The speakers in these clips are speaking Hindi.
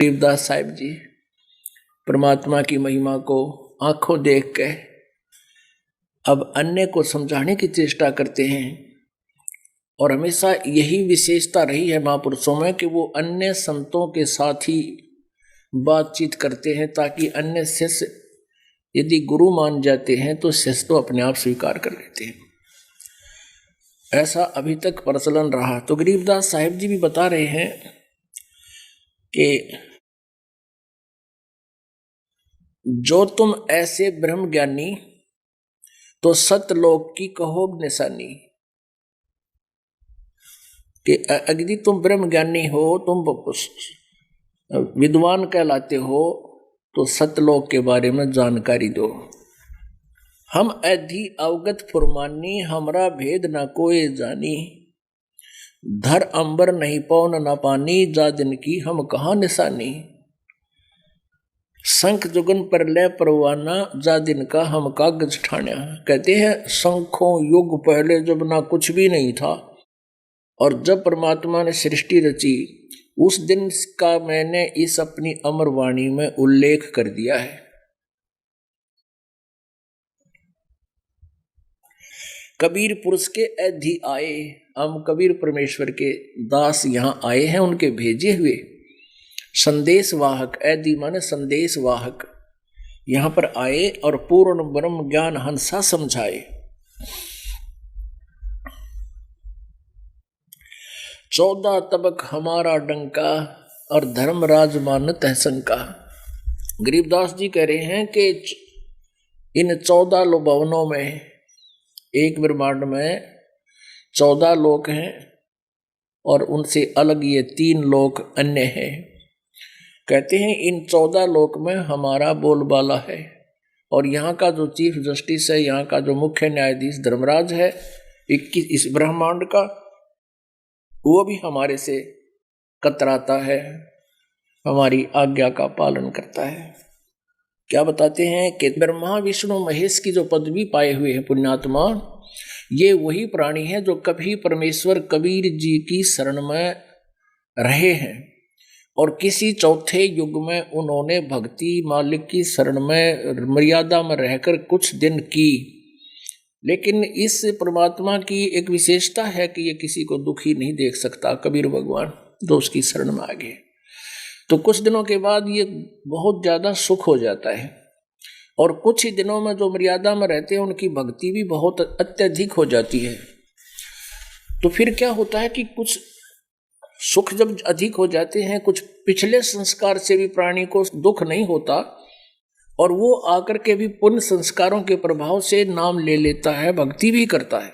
गरीबदास साहिब जी परमात्मा की महिमा को आंखों देख के अब अन्य को समझाने की चेष्टा करते हैं। और हमेशा यही विशेषता रही है महापुरुषों में कि वो अन्य संतों के साथ ही बातचीत करते हैं, ताकि अन्य शिष्य यदि गुरु मान जाते हैं तो शिष्य तो अपने आप स्वीकार कर लेते हैं। ऐसा अभी तक प्रचलन रहा। तो गरीबदास साहिब जी भी बता रहे हैं कि जो तुम ऐसे ब्रह्म ज्ञानी तो सतलोक की कहो निशानी, कि यदि तुम ब्रह्म ज्ञानी हो, तुम विद्वान कहलाते हो, तो सतलोक के बारे में जानकारी दो। हम अधि अवगत फुरमानी, हमरा भेद न कोई जानी, धर अंबर नहीं पौन न पानी, जा दिन की हम कहाँ निशानी, शंख जुगन पर ले परवाना, जा दिन का हम कागज ठाण्या। कहते हैं शंखों युग पहले जब ना कुछ भी नहीं था, और जब परमात्मा ने सृष्टि रची उस दिन का मैंने इस अपनी अमर वाणी में उल्लेख कर दिया है। कबीर पुरुष के अधि आए, हम कबीर परमेश्वर के दास यहाँ आए हैं, उनके भेजे हुए संदेश वाहक। ऐदि माने संदेश वाहक यहां पर आए और पूर्ण ब्रह्म ज्ञान हंसा समझाए। 14 तबक हमारा डंका, और धर्मराज मानत है शंका। गरीबदास जी कह रहे हैं कि इन 14 भवनों में, एक ब्रह्मांड में 14 लोक हैं, और उनसे अलग ये 3 लोक अन्य हैं। कहते हैं इन 14 लोक में हमारा बोलबाला है, और यहाँ का जो चीफ जस्टिस है, यहाँ का जो मुख्य न्यायाधीश धर्मराज है 21 इस ब्रह्मांड का, वो भी हमारे से कतराता है, हमारी आज्ञा का पालन करता है। क्या बताते हैं कि ब्रह्मा विष्णु महेश की जो पदवी पाए हुए हैं पुण्यात्मा, ये वही प्राणी है जो कभी परमेश्वर कबीर जी की शरण में रहे हैं, और किसी चौथे युग में उन्होंने भक्ति मालिक की शरण में मर्यादा में रहकर कुछ दिन की। लेकिन इस परमात्मा की एक विशेषता है कि ये किसी को दुखी नहीं देख सकता, कबीर भगवान जो उसकी शरण में आ गए तो कुछ दिनों के बाद ये बहुत ज़्यादा सुख हो जाता है, और कुछ ही दिनों में जो मर्यादा में रहते हैं उनकी भक्ति भी बहुत अत्यधिक हो जाती है। तो फिर क्या होता है कि कुछ सुख जब अधिक हो जाते हैं, कुछ पिछले संस्कार से भी प्राणी को दुख नहीं होता, और वो आकर के भी पुण्य संस्कारों के प्रभाव से नाम ले लेता है, भक्ति भी करता है,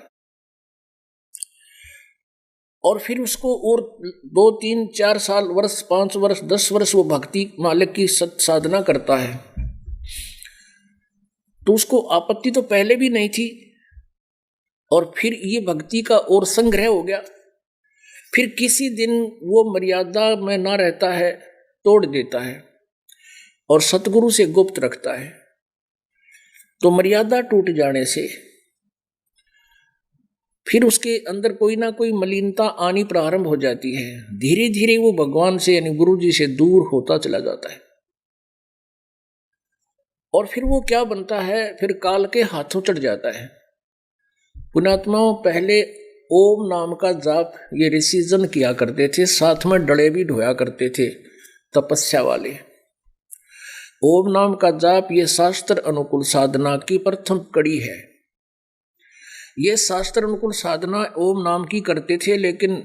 और फिर उसको और 2, 3, 4 साल, वर्ष, 5 वर्ष, 10 वर्ष वो भक्ति मालिक की सत साधना करता है, तो उसको आपत्ति तो पहले भी नहीं थी, और फिर ये भक्ति का और संग्रह हो गया। फिर किसी दिन वो मर्यादा में ना रहता है, तोड़ देता है और सतगुरु से गुप्त रखता है। तो मर्यादा टूट जाने से फिर उसके अंदर कोई ना कोई मलिनता आनी प्रारंभ हो जाती है। धीरे धीरे वो भगवान से यानी गुरु जी से दूर होता चला जाता है, और फिर वो क्या बनता है, फिर काल के हाथों चढ़ जाता है। पुण्यात्माओं, पहले ओम नाम का जाप ये ऋषिजन किया करते थे, साथ में डड़े भी ढोया करते थे तपस्या वाले। ओम नाम का जाप ये शास्त्र अनुकूल साधना की प्रथम कड़ी है। ये शास्त्र अनुकूल साधना ओम नाम की करते थे, लेकिन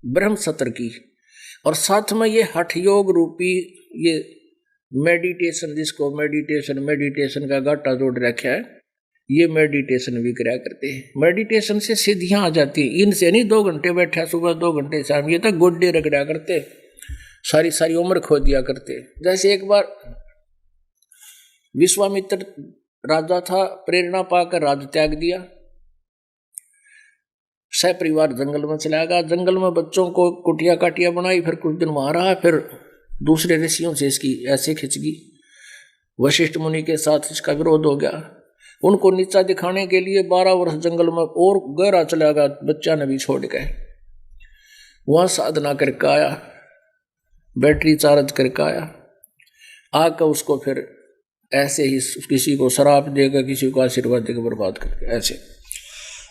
ब्रह्म सत्र की, और साथ में ये हठ योग रूपी ये मेडिटेशन, जिसको मेडिटेशन का घाटा जोड़ रखा है, ये मेडिटेशन भी कराया करते हैं। मेडिटेशन से सिद्धियां आ जाती हैं। इनसे नहीं 2 घंटे बैठा सुबह, 2 घंटे शाम, ये तक गोड्डे रगड़ा करते, सारी उम्र खो दिया करते। जैसे एक बार विश्वामित्र राजा था, प्रेरणा पाकर राज त्याग दिया, सपरिवार जंगल में चला गया। जंगल में बच्चों को कुटिया काटिया बनाई, फिर कुछ दिन वहां रहा, फिर दूसरे ऋषियों से इसकी ऐसे खिंचगी, वशिष्ठ मुनि के साथ इसका विरोध हो गया। उनको नीचा दिखाने के लिए 12 वर्ष जंगल में और गहरा चला गया, बच्चा ने भी छोड़ गए। वहां साधना करके आया, बैटरी चार्ज करके आया, आकर उसको फिर ऐसे ही किसी को शराब देगा, किसी को आशीर्वाद देकर बर्बाद करके ऐसे।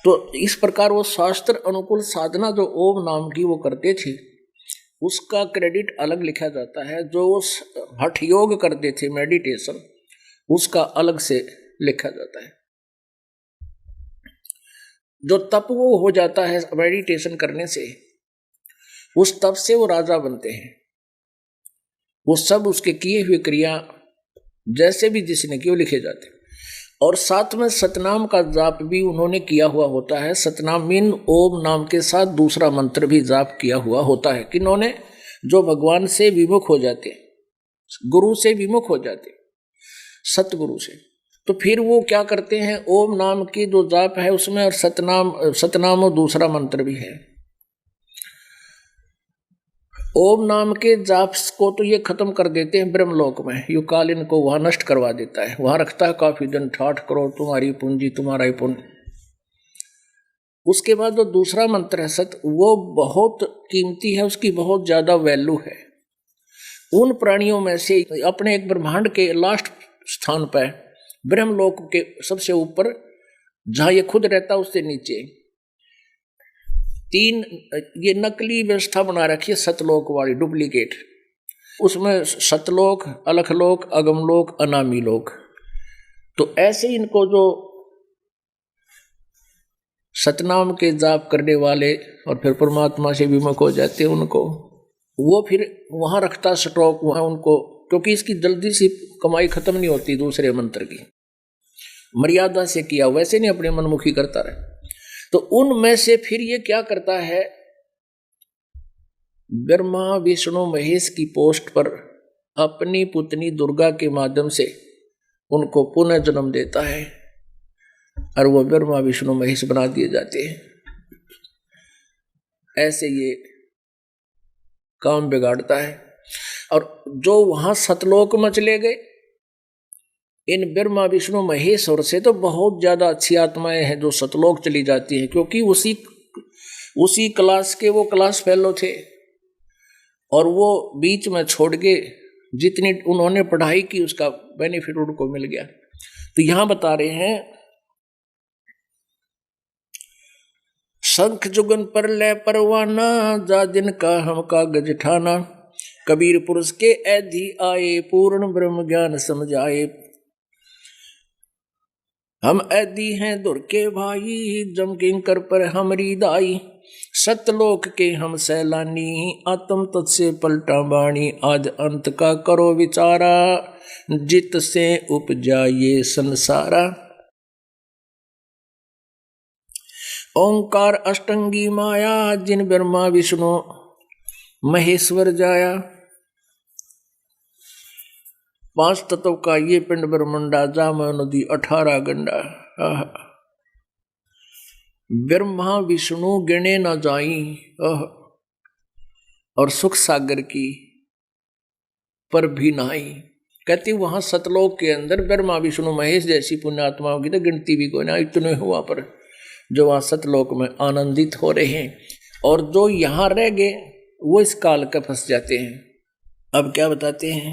तो इस प्रकार वो शास्त्र अनुकूल साधना जो ओम नाम की वो करते थे, उसका क्रेडिट अलग लिखा जाता है। जो वो हठ योग करते थे मेडिटेशन, उसका अलग से लिखा जाता है। जो तप वो हो जाता है मेडिटेशन करने से, उस तप से वो राजा बनते हैं। वो सब उसके किए हुए क्रिया जैसे भी जिसने की वो लिखे जाते हैं। और साथ में सतनाम का जाप भी उन्होंने किया हुआ होता है। सतनाम मीन ओम नाम के साथ दूसरा मंत्र भी जाप किया हुआ होता है। किन्होंने? जो भगवान से विमुख हो जाते, गुरु से विमुख हो जाते, सतगुरु से, तो फिर वो क्या करते हैं, ओम नाम की जो जाप है उसमें और सतनाम और दूसरा मंत्र भी है। ओम नाम के जाप को तो ये खत्म कर देते हैं ब्रह्मलोक में, युकालिन को वहां नष्ट करवा देता है, वहां रखता है काफी दिन, 60 करोड़ तुम्हारी पूंजी तुम्हारा ही पुण्य। उसके बाद जो दूसरा मंत्र है सत, वो बहुत कीमती है, उसकी बहुत ज्यादा वैल्यू है। उन प्राणियों में से अपने एक ब्रह्मांड के लास्ट स्थान पर, ब्रह्मलोक के सबसे ऊपर जहां ये खुद रहता उससे नीचे 3 ये नकली व्यवस्था बना रखी है सतलोक वाली, डुप्लीकेट। उसमें सतलोक, अलखलोक, अगमलोक, अनामी लोक। तो ऐसे इनको जो सतनाम के जाप करने वाले और फिर परमात्मा से विमुख हो जाते हैं, उनको वो फिर वहां रखता स्टॉक वहां उनको, क्योंकि इसकी जल्दी से कमाई खत्म नहीं होती दूसरे मंत्र की। मर्यादा से किया, वैसे नहीं अपने मनमुखी करता रहे। तो उनमें से फिर ये क्या करता है, ब्रह्मा विष्णु महेश की पोस्ट पर अपनी पुतनी दुर्गा के माध्यम से उनको पुनः जन्म देता है और वो ब्रह्मा विष्णु महेश बना दिए जाते हैं। ऐसे ये काम बिगाड़ता है। और जो वहां सतलोक में चले गए, इन ब्रह्मा विष्णु महेश्वर से तो बहुत ज्यादा अच्छी आत्माएं हैं जो सतलोक चली जाती हैं, क्योंकि उसी क्लास के वो क्लास फेलो थे और वो बीच में छोड़ के जितनी उन्होंने पढ़ाई की उसका बेनिफिट उनको मिल गया। तो यहां बता रहे हैं, शंख जुगन पर ले परवाना, जा दिन का हम कागज ठाना, कबीर पुरुष के ऐधि आए, पूर्ण ब्रह्म ज्ञान समझाए। हम ऐदी हैं दुर के भाई, जम किंकर पर हमरी दाई, सतलोक के हम सैलानी, आत्म तत्से पलटा बाणी, आज अंत का करो विचारा, जित से उपजा ये संसारा। ओंकार अष्टंगी माया, जिन ब्रह्मा विष्णु महेश्वर जाया। 5 तत्व का ये पिंड ब्रह्मंडा, जाम नदी 18 गंडा। ब्रह्मा विष्णु गिने न जाई, और सुख सागर की पर भी नहाई। कहती वहां सतलोक के अंदर ब्रह्मा विष्णु महेश जैसी पुण्यात्माओं की तो गिनती भी कोई ना, इतने हुआ पर जो वहां सतलोक में आनंदित हो रहे हैं। और जो यहां रह गए वो इस काल का फंस जाते हैं। अब क्या बताते हैं,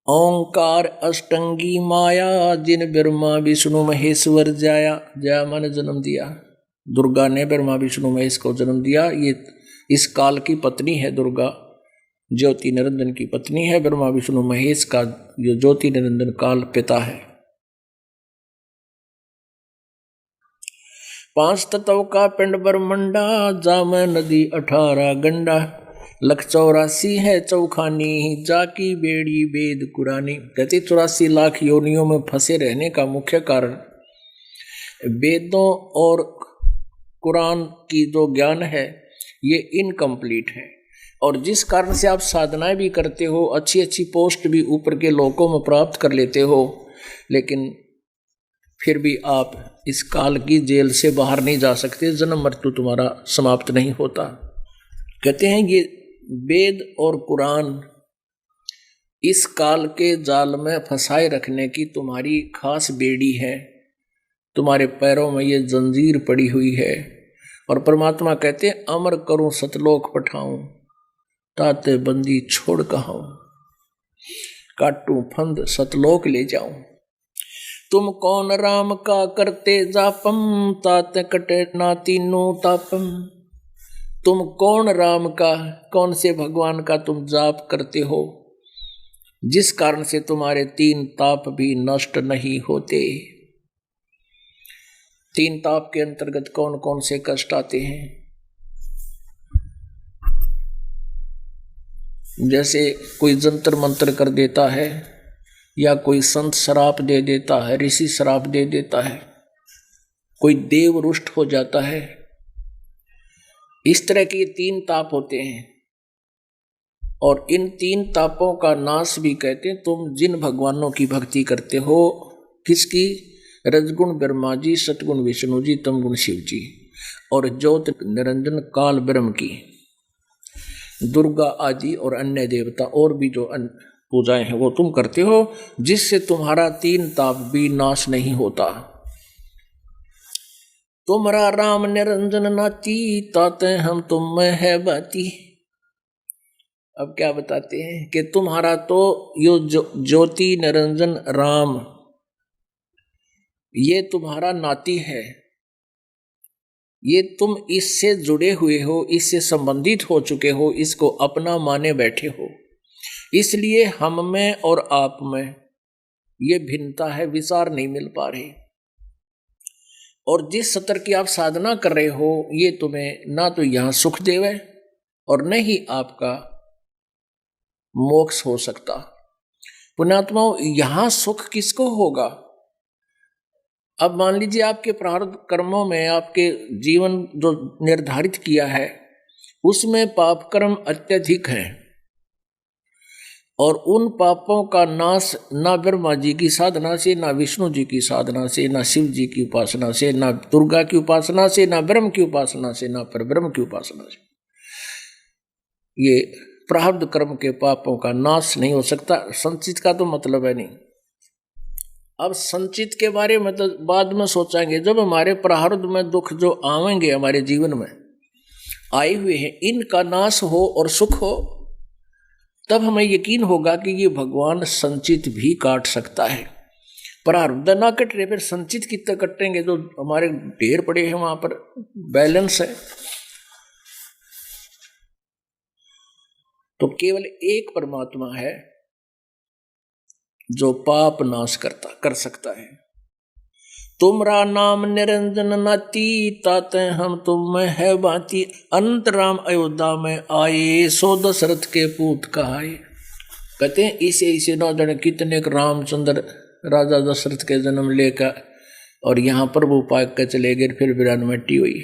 ओंकार अष्टंगी माया, जिन ब्रह्मा विष्णु महेश्वर जाया। जया माने जन्म दिया, दुर्गा ने ब्रह्मा विष्णु महेश को जन्म दिया। ये इस काल की पत्नी है दुर्गा, ज्योति निरंजन की पत्नी है। ब्रह्मा विष्णु महेश का जो ज्योति निरंजन काल पिता है। 5 तत्व का पिंड ब्रह्मंडा, जाम नदी 18 गंडा, 184 है चौखानी, जाकी बेड़ी वेद कुरानी। कहते 84 लाख योनियों में फंसे रहने का मुख्य कारण वेदों और कुरान की जो ज्ञान है ये इनकम्प्लीट है। और जिस कारण से आप साधनाएं भी करते हो, अच्छी अच्छी पोस्ट भी ऊपर के लोकों में प्राप्त कर लेते हो, लेकिन फिर भी आप इस काल की जेल से बाहर नहीं जा सकते, जन्म मृत्यु तुम्हारा समाप्त नहीं होता। कहते हैं ये वेद और कुरान इस काल के जाल में फंसाए रखने की तुम्हारी खास बेड़ी है, तुम्हारे पैरों में ये जंजीर पड़ी हुई है। और परमात्मा कहते हैं अमर करूं सतलोक पठाऊं, ताते बंदी छोड़ कहां, काटू फंद सतलोक ले जाऊं। तुम कौन राम का करते जापम, ताते कटे ना तीनों तापम। तुम कौन राम का, कौन से भगवान का तुम जाप करते हो, जिस कारण से तुम्हारे 3 ताप भी नष्ट नहीं होते। 3 ताप के अंतर्गत कौन कौन से कष्ट आते हैं? जैसे कोई जंतर मंतर कर देता है, या कोई संत श्राप दे देता है, ऋषि श्राप दे देता है, कोई देव रुष्ट हो जाता है। इस तरह के 3 ताप होते हैं। और इन 3 तापों का नाश भी कहते हैं तुम जिन भगवानों की भक्ति करते हो। किसकी? रजगुण ब्रह्मा जी, सतगुण विष्णु जी, तमगुण शिव जी, और ज्योत निरंजन काल ब्रह्म की, दुर्गा आदि और अन्य देवता और भी जो पूजाएं हैं वो तुम करते हो, जिससे तुम्हारा 3 ताप भी नाश नहीं होता। तुम्हारा राम निरंजन नाती, ताते हम तुम में है बाती। अब क्या बताते हैं कि तुम्हारा तो यो ज्योति निरंजन राम, ये तुम्हारा नाती है, ये तुम इससे जुड़े हुए हो, इससे संबंधित हो चुके हो, इसको अपना माने बैठे हो। इसलिए हम में और आप में ये भिन्नता है, विचार नहीं मिल पा रहे। और जिस स्तर की आप साधना कर रहे हो, ये तुम्हें ना तो यहां सुख देवे और न ही आपका मोक्ष हो सकता। पुण्यात्माओं, यहां सुख किसको होगा? अब मान लीजिए आपके प्रारब्ध कर्मों में आपके जीवन जो निर्धारित किया है उसमें पाप कर्म अत्यधिक हैं, और उन पापों का नाश ना ब्रह्मा जी की साधना से, ना विष्णु जी की साधना से, ना शिव जी की उपासना से, ना दुर्गा की उपासना से, ना ब्रह्म की उपासना से, ना परब्रह्म की उपासना से, ये प्रारब्ध कर्म के पापों का नाश नहीं हो सकता। संचित का तो मतलब है नहीं। अब संचित के बारे में तो बाद में सोचेंगे, जब हमारे प्रारब्ध में दुख जो आवेंगे हमारे जीवन में आए हुए हैं, इनका नाश हो और सुख हो, तब हमें यकीन होगा कि ये भगवान संचित भी काट सकता है। प्रारब्ध ना कट रहे, फिर संचित कितना कटेंगे? जो हमारे ढेर पड़े हैं वहां पर बैलेंस है। तो केवल एक परमात्मा है जो पाप नाश कर सकता है। तुमरा नाम निरंजन नाती, ताते हम तुम में है बाती। अनंत राम अयोध्या में आए, सो दशरथ के पूत कहाए। कहते हैं इसे न जाने कितने रामचंद्र राजा दशरथ के जन्म लेकर और यहाँ प्रभु पाक के चले गए, फिर 92 मिट्टी हुई,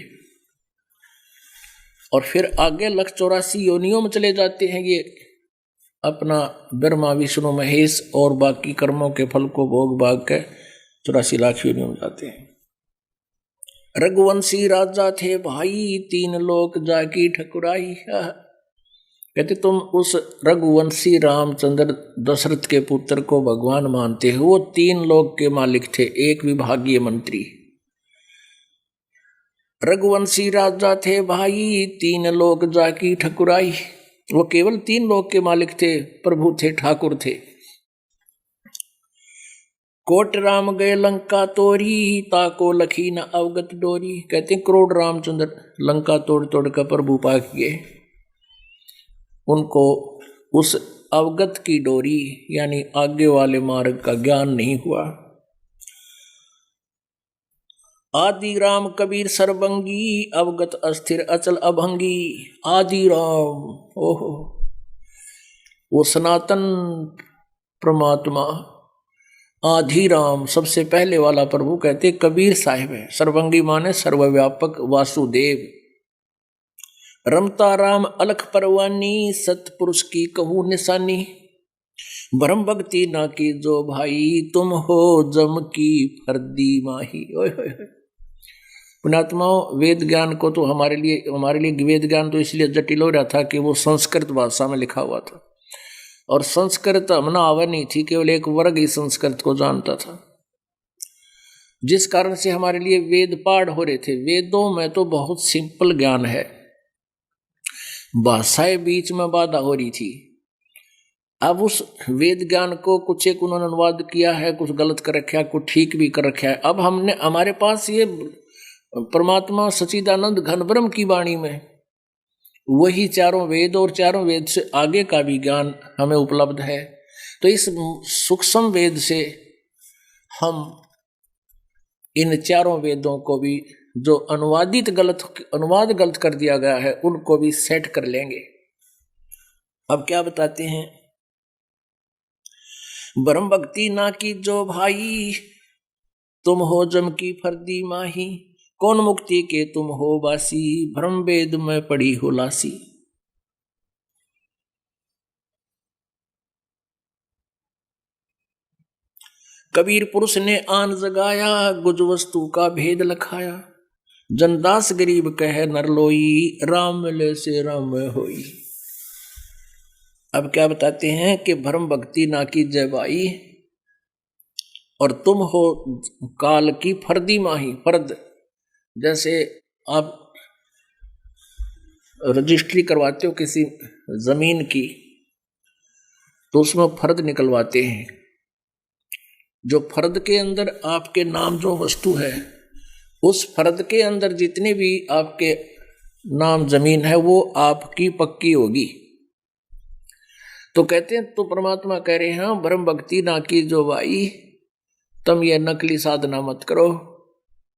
और फिर आगे 184 योनियों में चले जाते हैं। ये अपना ब्रह्मा विष्णु महेश और बाकी कर्मों के फल को भोग भाग के 84 लाख योनियों में जाते हैं। रघुवंशी राजा थे भाई, 3 लोक जाकी ठकुराई। कहते तुम उस रघुवंशी रामचंद्र दशरथ के पुत्र को भगवान मानते हो, वो 3 लोक के मालिक थे, एक विभागीय मंत्री। रघुवंशी राजा थे भाई, 3 लोक जाकी ठकुराई। वो केवल 3 लोक के मालिक थे, प्रभु थे, ठाकुर थे। कोट राम गए लंका तोरी, ताको लखी न अवगत डोरी। कहते हैं करोड़ रामचंद्र लंका तोड़ तोड़ कर प्रभु पाक गए, उनको उस अवगत की डोरी यानी आगे वाले मार्ग का ज्ञान नहीं हुआ। आदि राम कबीर सर्वंगी, अवगत अस्थिर अचल अभंगी। आदि राम, ओहो, वो सनातन परमात्मा आदि राम सबसे पहले वाला प्रभु कहते कबीर साहिब है। सर्वंगी माने सर्वव्यापक वासुदेव। रमता राम अलख परवानी, सतपुरुष की कहूँ निशानी। ब्रह्म भक्ति ना की जो भाई, तुम हो जम की फर्दी माही। ओए होए होए। पुण्यात्माओं, वेद ज्ञान को तो हमारे लिए वेद ज्ञान तो इसलिए जटिल हो रहा था कि वो संस्कृत भाषा में लिखा हुआ था, और संस्कृत हमने आवा नहीं थी, केवल एक वर्ग ही संस्कृत को जानता था, जिस कारण से हमारे लिए वेद पाठ हो रहे थे। वेदों में तो बहुत सिंपल ज्ञान है, भाषाएं बीच में बाधा हो रही थी। अब उस वेद ज्ञान को कुछ एक उन्होंने अनुवाद किया है, कुछ गलत कर रखा है, कुछ ठीक भी कर रखा है। अब हमने हमारे पास ये परमात्मा सच्चिदानंद घन ब्रह्म की वाणी में वही चारों वेद और चारों वेद से आगे का भी ज्ञान हमें उपलब्ध है। तो इस सूक्ष्म वेद से हम इन चारों वेदों को भी जो अनुवाद गलत कर दिया गया है उनको भी सेट कर लेंगे। अब क्या बताते हैं, ब्रह्म भक्ति ना की जो भाई, तुम हो जम की फर्दी माही, कौन मुक्ति के तुम हो बासी, ब्रह्म वेद में पड़ी हो लासी। कबीर पुरुष ने आन जगाया, गुज वस्तु का भेद लखाया, जनदास गरीब कह नर लोई, राम मिले से राम होई। अब क्या बताते हैं कि भरम भक्ति ना की जय बाई, और तुम हो काल की फर्दी माही। फर्द जैसे आप रजिस्ट्री करवाते हो किसी जमीन की, तो उसमें फर्द निकलवाते हैं। जो फर्द के अंदर आपके नाम जो वस्तु है, उस फर्द के अंदर जितने भी आपके नाम जमीन है वो आपकी पक्की होगी। तो कहते हैं, तो परमात्मा कह रहे हैं ब्रह्म भक्ति ना की जो भाई, तुम ये नकली साधना मत करो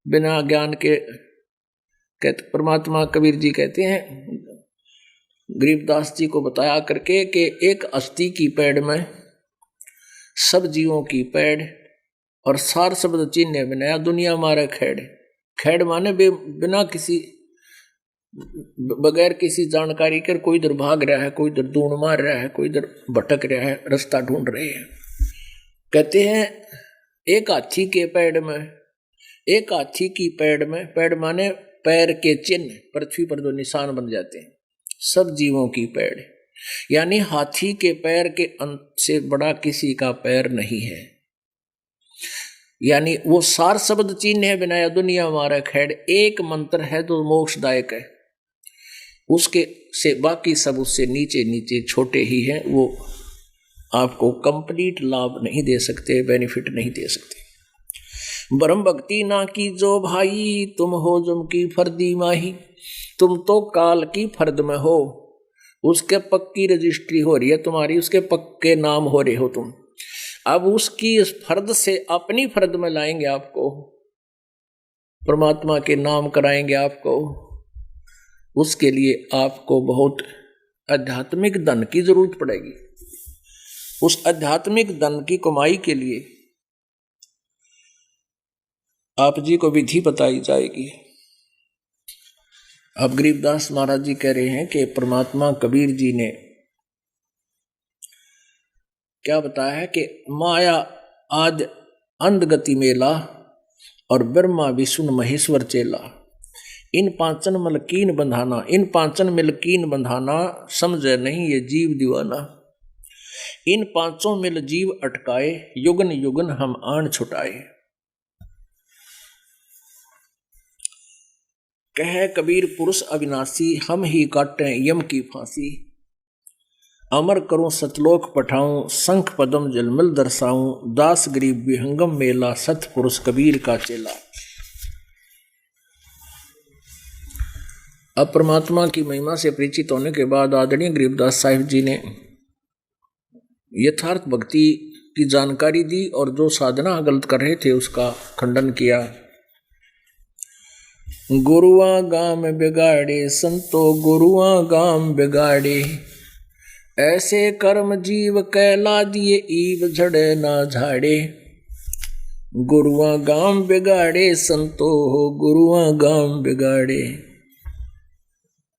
बिना ज्ञान के। कहते परमात्मा कबीर जी कहते हैं गरीबदास जी को बताया करके कि एक अस्थि की पैड़ में सब जीवों की पैड़, और सार शब्द चिन्ह बनाया दुनिया मारे खेड़। खेड़ माने बिना किसी बगैर किसी जानकारी कर कोई इधर भाग रहा है, कोई इधर दूण मार रहा है, कोई इधर भटक रहा है, रास्ता ढूंढ रहे हैं। कहते हैं एक हाथी के पैड़ में, एक हाथी की पैड़ में, पैड़ माने पैर के चिन्ह, पृथ्वी पर जो निशान बन जाते हैं, सब जीवों की पैड़, यानी हाथी के पैर के अंत से बड़ा किसी का पैर नहीं है। यानी वो सार शब्द चिन्ह है बनाया दुनिया मारा खेड़, एक मंत्र है जो मोक्षदायक है, उसके से बाकी सब उससे नीचे नीचे छोटे ही हैं, वो आपको कंप्लीट लाभ नहीं दे सकते, बेनिफिट नहीं दे सकते। ब्रह्म भक्ति ना की जो भाई, तुम हो जम की फर्दी माही। तुम तो काल की फर्द में हो, उसके पक्की रजिस्ट्री हो रही है तुम्हारी, उसके पक्के नाम हो रहे हो तुम। अब उसकी इस फर्द से अपनी फर्द में लाएंगे आपको, परमात्मा के नाम कराएंगे आपको। उसके लिए आपको बहुत आध्यात्मिक धन की जरूरत पड़ेगी। उस आध्यात्मिक धन की कमाई के लिए आप जी को विधि बताई जाएगी। अब गरीबदास महाराज जी कह रहे हैं कि परमात्मा कबीर जी ने क्या बताया है कि माया आद अंध गति मेला, और ब्रह्मा विष्णु महेश्वर चेला। इन पांचन मलकीन बंधाना, इन पांचन मिलकीन बंधाना, समझे नहीं ये जीव दीवाना। इन पांचों मिल जीव अटकाए, युगन युगन हम आन छुटाए। कह कबीर पुरुष अविनाशी, हम ही काटें यम की फांसी। अमर करूं सतलोक पठाऊं, शंख पदम जलमल दर्शाऊं। दास गरीब विहंगम मेला, सतपुरुष कबीर का चेला। अब परमात्मा की महिमा से परिचित होने के बाद आदरणीय गरीबदास साहिब जी ने यथार्थ भक्ति की जानकारी दी, और जो साधना गलत कर रहे थे उसका खंडन किया। गुरुआ गाम बिगाड़े संतो, गुरुआ गाम बिगाड़े। ऐसे कर्म जीव कहला दिए, ईब झड़े ना झाड़े। गुरुआ गाम बिगाड़े संतो, गुरुआ गाम बिगाड़े।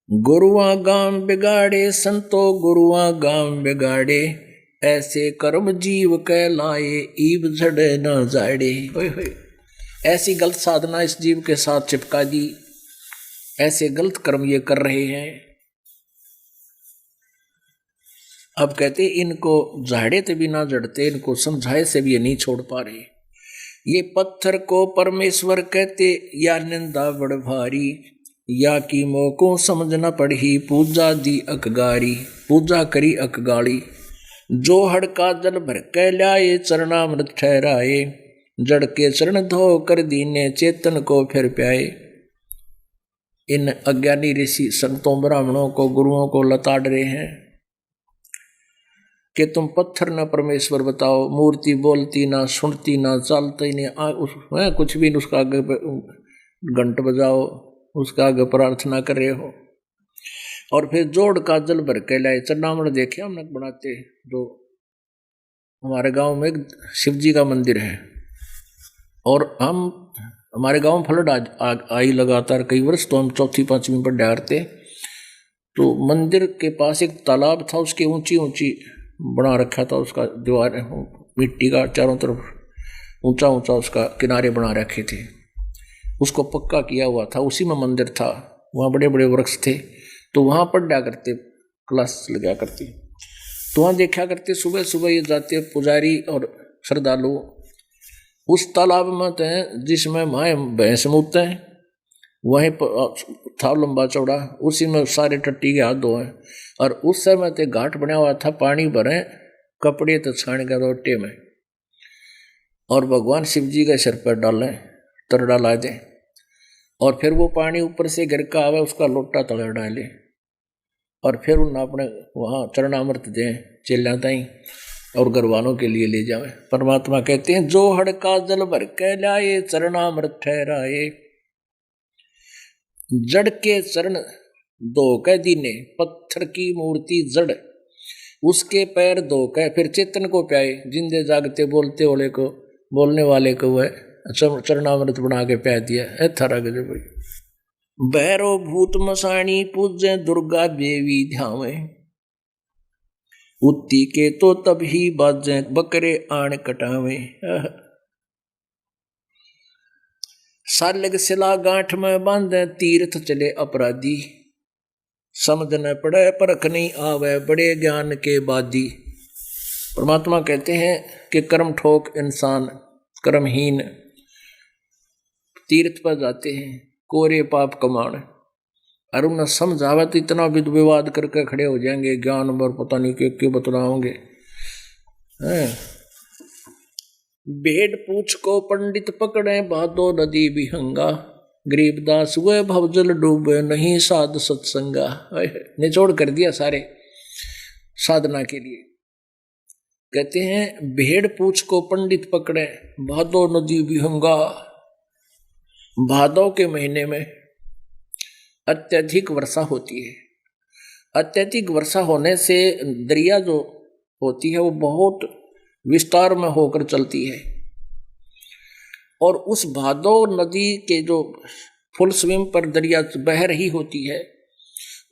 गुरुआ गाम बिगाड़े संतो, गुरुआ गाम बिगाड़े। ऐसे कर्म जीव कहलाए, ईब झड़े न जाड़े। ऐसी गलत साधना इस जीव के साथ चिपका दी, ऐसे गलत कर्म ये कर रहे हैं। अब कहते इनको झाड़े तो भी ना जड़ते, इनको समझाए से भी ये नहीं छोड़ पा रहे। ये पत्थर को परमेश्वर कहते, या निंदा बड़ भारी। या की मोको समझ न पड़ी, पूजा दी अकगारी, पूजा करी अकगाड़ी। जो हड़का जल भर के लाए, चरणामृत ठहराए, जड़ के चरण धो कर दीने, चेतन को फिर प्याए। इन अज्ञानी ऋषि संतों ब्राह्मणों को, गुरुओं को लताड़ रहे हैं कि तुम पत्थर न परमेश्वर बताओ, मूर्ति बोलती ना, सुनती ना, चलती नहीं, कुछ भी उसका आगे घंट बजाओ, उसका आगे प्रार्थना कर रहे हो। और फिर जोड़ का जल भर के लाए। चरणामृत देखे हमने बनाते, जो हमारे गांव में एक शिव जी का मंदिर है, और हमारे गांव में फ्लड आई लगातार कई वर्ष, तो हम चौथी पांचवी पर डरते। तो मंदिर के पास एक तालाब था, उसके ऊंची ऊंची बना रखा था, उसका दीवार मिट्टी का चारों तरफ ऊंचा ऊंचा उसका किनारे बना रखे थे, उसको पक्का किया हुआ था, उसी में मंदिर था। वहाँ बड़े बड़े वृक्ष थे, तो वहाँ पर जा करते, क्लास लगा करती, तो वहाँ देखा करते सुबह सुबह ये जाते पुजारी और श्रद्धालु उस तालाब में थे जिसमें माए भैंस मूतते हैं, वहीं पर था लंबा चौड़ा, उसी में सारे टट्टी के हाथ धोए। और उस समय ते घाट बना हुआ था, पानी भरे कपड़े तो छान के रोटे में, और भगवान शिव जी के सिर पर डालें, तर डाला दे, और फिर वो पानी ऊपर से गिर का आवे, उसका लोटा तले डाले, और फिर उन अपने वहाँ चरणामृत दें चेला ताई और घर वालों के लिए ले जावे। परमात्मा कहते हैं, जो हड़का जल भर के लाए, चरणामृत ठहराए, जड़ के चरण धो के दीने, पत्थर की मूर्ति जड़, उसके पैर धो के फिर चेतन को प्याए। जिंदे जागते बोलते वाले को, बोलने वाले को वह चरणामृत बना के प्या दिया। ऐथारा गजब भाई। भैरो भूत मसाणी, पूजे दुर्गा देवी ध्यावे, उत्ती के तो तब ही बाजे, बकरे आण कटावे। सालग सिला गांठ में बांधे, तीर्थ चले अपराधी, समझ न पड़े परख नहीं आवे, बड़े ज्ञान के बादी। परमात्मा कहते हैं कि कर्म ठोक इंसान, कर्महीन तीर्थ पर जाते हैं, कोरे पाप कमाण, और उन्हें समझावे तो इतना विवाद करके खड़े हो जाएंगे, ज्ञान और पता नहीं क्यों बतलाओगे। भेड़ पूछ को पंडित पकड़े, भादो नदी विहंगा, गरीबदास हुए भवजल डूबे, नहीं साध सत्संगा। निचोड़ कर दिया सारे साधना के लिए। कहते हैं भेड़ पूछ को पंडित पकड़े, भादो नदी विहंगा। भादो के महीने में अत्यधिक वर्षा होती है। अत्यधिक वर्षा होने से दरिया जो होती है वो बहुत विस्तार में होकर चलती है, और उस भादो नदी के जो फुल स्विम पर दरिया बह रही होती है,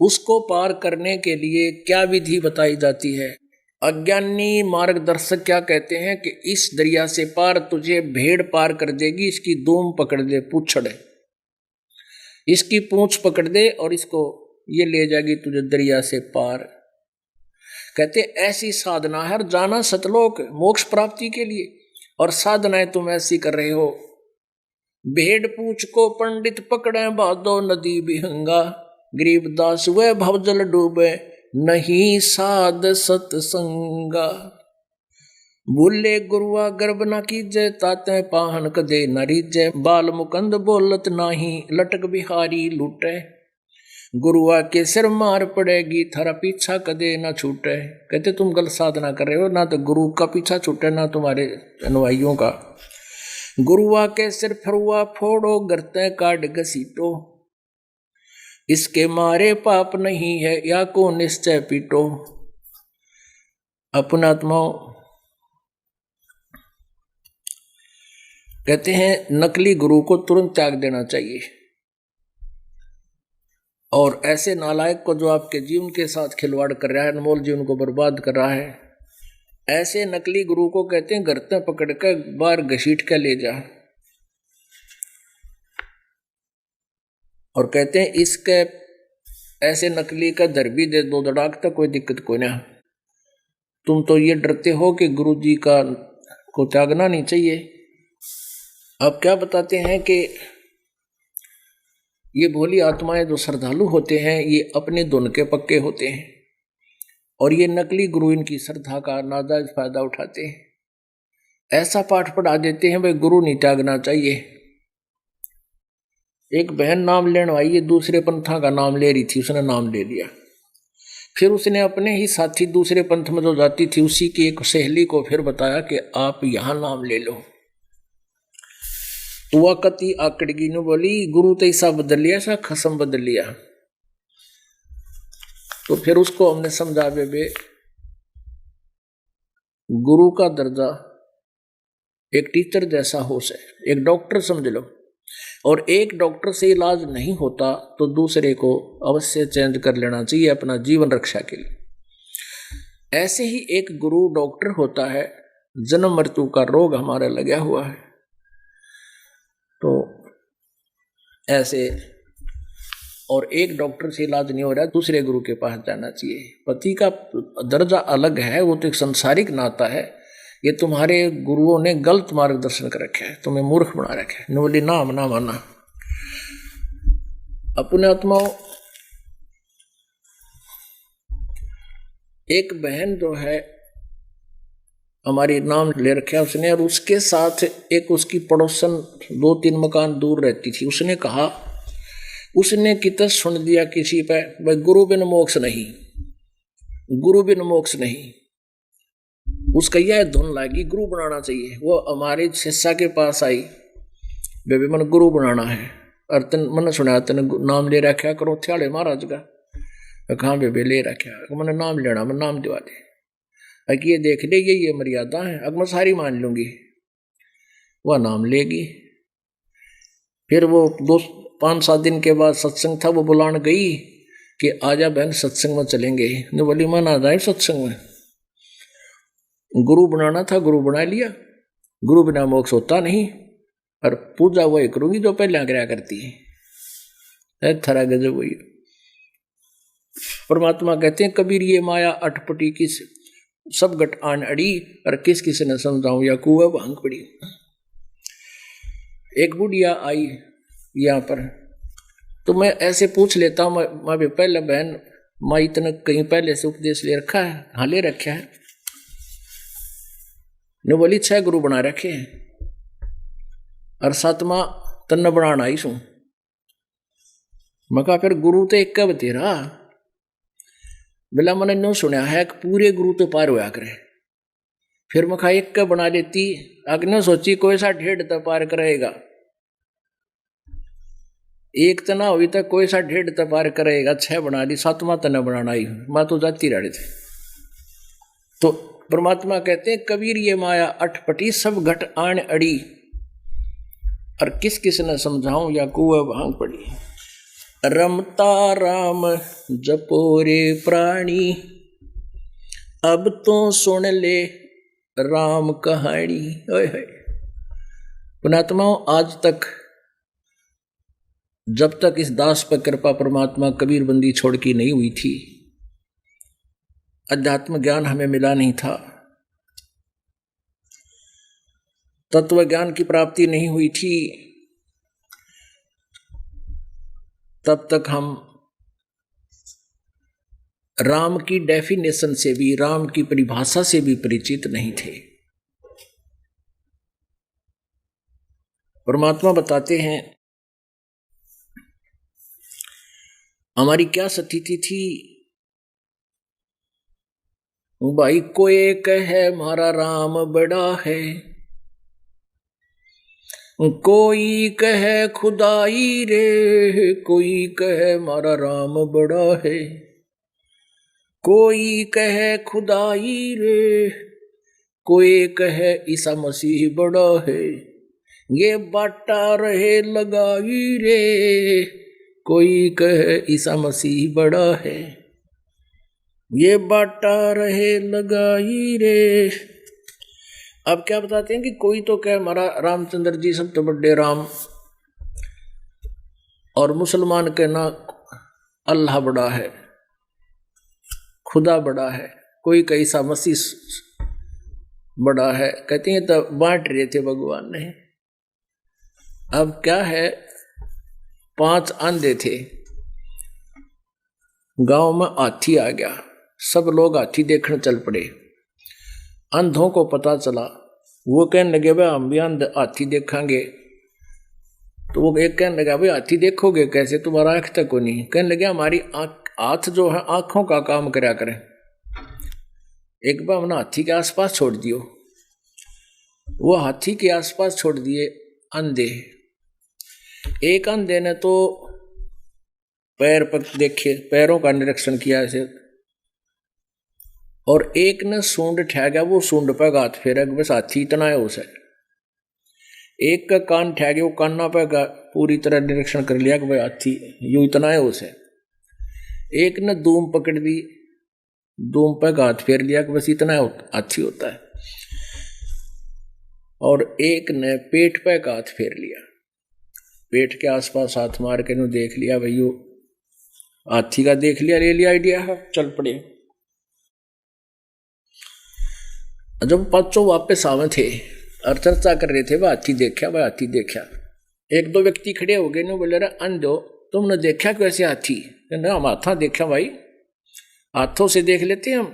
उसको पार करने के लिए क्या विधि बताई जाती है। अज्ञानी मार्गदर्शक क्या कहते हैं कि इस दरिया से पार तुझे भेड़ पार कर देगी, इसकी दूम पकड़ दे, पूछड़ इसकी पूंछ पकड़ दे और इसको ये ले जाएगी तुझे दरिया से पार। कहते ऐसी साधना है, जाना सतलोक मोक्ष प्राप्ति के लिए, और साधनाएं तुम ऐसी कर रहे हो। भेड़ पूछ को पंडित पकड़े, भादो नदी विहंगा, गरीबदास वे भवजल डूबे, नहीं साध सतसंगा। बोले गुरुआ गर्भ न कीजे, ताते पाहन कदे न रीजे, बाल मुकंद बोलत नाही, लटक बिहारी लूटे। गुरुआ के सिर मार पड़ेगी, थारा पीछा कदे न छूटे। कहते तुम गलत साधना कर रहे हो, ना तो गुरु का पीछा छूटे ना तुम्हारे अनुयायियों का। गुरुआ के सिर फरुआ फोड़ो, गर्ते काट घसीटो, इसके मारे पाप नहीं है, या को निश्चय पीटो। अपनात्माओं कहते हैं नकली गुरु को तुरंत त्याग देना चाहिए, और ऐसे नालायक को जो आपके जीवन के साथ खिलवाड़ कर रहा है, अनमोल जीवन को बर्बाद कर रहा है, ऐसे नकली गुरु को कहते हैं गर्ते पकड़ कर बार घसीट कर ले जा, और कहते हैं इसके ऐसे नकली का दर भी दे दो दड़ाक तक, कोई दिक्कत कोई ना। तुम तो ये डरते हो कि गुरु जी का को त्यागना नहीं चाहिए। अब क्या बताते हैं कि ये भोली आत्माएं जो श्रद्धालु होते हैं ये अपने धुन के पक्के होते हैं, और ये नकली गुरु इनकी श्रद्धा का नाजायज फायदा उठाते हैं। ऐसा पाठ पढ़ा देते हैं भाई गुरु नहीं त्यागना चाहिए। एक बहन नाम लेने आई, ये दूसरे पंथा का नाम ले रही थी, उसने नाम ले लिया। फिर उसने अपने ही साथी दूसरे पंथ में जो जाती थी उसी की एक सहेली को फिर बताया कि आप यहां नाम ले लो। तो वह कति आकड़गी ने बोली गुरु तो ऐसा बदल लिया, ऐसा खसम बदल लिया। तो फिर उसको हमने समझा बे गुरु का दर्जा एक टीचर जैसा हो से, एक डॉक्टर समझ लो, और एक डॉक्टर से इलाज नहीं होता तो दूसरे को अवश्य चेंज कर लेना चाहिए अपना जीवन रक्षा के लिए। ऐसे ही एक गुरु डॉक्टर होता है। जन्म मृत्यु का रोग हमारा लगा हुआ है, तो ऐसे और एक डॉक्टर से इलाज नहीं हो रहा, दूसरे गुरु के पास जाना चाहिए। पति का दर्जा अलग है, वो तो एक संसारिक नाता है। ये तुम्हारे गुरुओं ने गलत मार्गदर्शन कर रखा है, तुम्हें मूर्ख बना रखा है। न बोली नाम ना माना। अपने आत्माओं, एक बहन जो है हमारी नाम ले रखा है उसने, और उसके साथ एक उसकी पड़ोसन 2-3 मकान दूर रहती थी। उसने कहा, उसने कितना सुन दिया किसी पे, भाई गुरु बिन मोक्ष नहीं, गुरु बिन मोक्ष नहीं। उसका यह धुन लगी गुरु बनाना चाहिए। वो हमारे शिष्या के पास आई, बेबी मन गुरु बनाना है, और तन मैंने सुना तेने नाम ले रखा करो थ्याड़े महाराज का। कहाँ बेबे ले रखा, मैंने नाम लेना, मैं नाम दिवा दे। ये देख ले ये मर्यादा है, अब मैं सारी मान लूंगी। वह नाम लेगी। फिर वो 5-7 दिन के बाद सत्संग था, वो बुलाने गई कि आजा बहन सत्संग में चलेंगे। ने बोली मैं ना जाए सत्संग में, गुरु बनाना था, गुरु बना लिया। गुरु बिना मोक्ष होता नहीं, और पूजा वही करूंगी जो पहले कराया करती है। थरा गजब वही। परमात्मा कहते हैं कबीर ये माया अटपटी किस सब गट आन अड़ी, और किस किस ने समझाऊं या कुआ भांग पड़ी। एक बुढ़िया आई यहाँ पर, तो मैं ऐसे पूछ लेता हूँ, मैं भी पहले बहन माँ इतने कहीं पहले से उपदेश ले रखा है? हाँ ले रखा है। ने बोली 6 गुरु बना रखे हैं, और 7वां तन्न बनाना आई सू। मैं कहा फिर गुरु तो एक कब तेरा? बोला मैंने नो सुना है कि पूरे गुरु तो पार होया करे। फिर मैं कहा एक का बना लेती, अग्नि सोची कोई सा 1.5 तो पार करेगा, एक तना हुई तक कोई सा 1.5 तो पार करेगा। 6 बना ली, 7वां तना बनाना आई, मैं तो जाती रही थी। तो परमात्मा कहते हैं कबीर ये माया अटपटी सब घट आन अड़ी, और किस किस ने समझाऊं या कुआ भांग पड़ी। रमता राम जपोरे प्राणी, अब तो सुन ले राम कहानी। ओए होए पुणात्माओं, आज तक जब तक इस दास पर कृपा परमात्मा कबीर बंदी छोड़ की नहीं हुई थी, अध्यात्म ज्ञान हमें मिला नहीं था, तत्व ज्ञान की प्राप्ति नहीं हुई थी, तब तक हम राम की डेफिनेशन से भी, राम की परिभाषा से भी परिचित नहीं थे। परमात्मा बताते हैं हमारी क्या स्थिति थी। भाई कोई कहे हमारा राम बड़ा है, कोई कहे खुदाई रे, कोई कहे हमारा राम बड़ा है, कोई कहे खुदाई रे, कोई कहे ईसा मसीह बड़ा है, ये बाटा रहे लगाई रे, कोई कहे ईसा मसीह बड़ा है, ये बाटा रहे लगाई रे। अब क्या बताते हैं कि कोई तो कहे हमारा रामचंद्र जी सब तो बड़े राम, और मुसलमान कहना अल्लाह बड़ा है, खुदा बड़ा है, कोई कैसा मसीह बड़ा है। कहते हैं तो बांट रहे थे भगवान ने। अब क्या है, 5 अंधे थे। गांव में हाथी आ गया, सब लोग हाथी देखने चल पड़े। अंधों को पता चला, वो कहने लगे भाई हम भी हाथी देखेंगे। तो वो एक कहने लगा भाई हाथी देखोगे कैसे, तुम्हारा आंख तक को नहीं। कहने लगे हमारी हाथ जो है आंखों का काम करा करें। एक बार हमने हाथी के आसपास छोड़ दियो, वो हाथी के आसपास छोड़ दिए अंधे। एक अंधे ने तो पैर पर देखे, पैरों का निरीक्षण किया ऐसे, और एक ने सूंड ठा गया, वो सूंड पर हाथ फेरा, बस हाथी इतना है उसे। एक का कान ठा गया, वो काना पर पूरी तरह निरीक्षण कर लिया कि भाई हाथी यू इतना है उसे। एक ने दूम पकड़ दी, दूम पर हाथ फेर लिया कि बस इतना हाथी होता है। और एक ने पेट पर हाथ फेर लिया, पेट के आसपास हाथ मार के देख लिया भाई यू हाथी का देख लिया, ले लिया आइडिया, चल पड़े। जब पांचों वापस आवे थे और चर्चा कर रहे थे, वह हाथी देखा, वह हाथी देखा। एक दो व्यक्ति खड़े हो गए, बोले रहे अंधो तुमने देखा कैसे हाथी? हम हाथा देखा भाई, हाथों से देख लेते हम,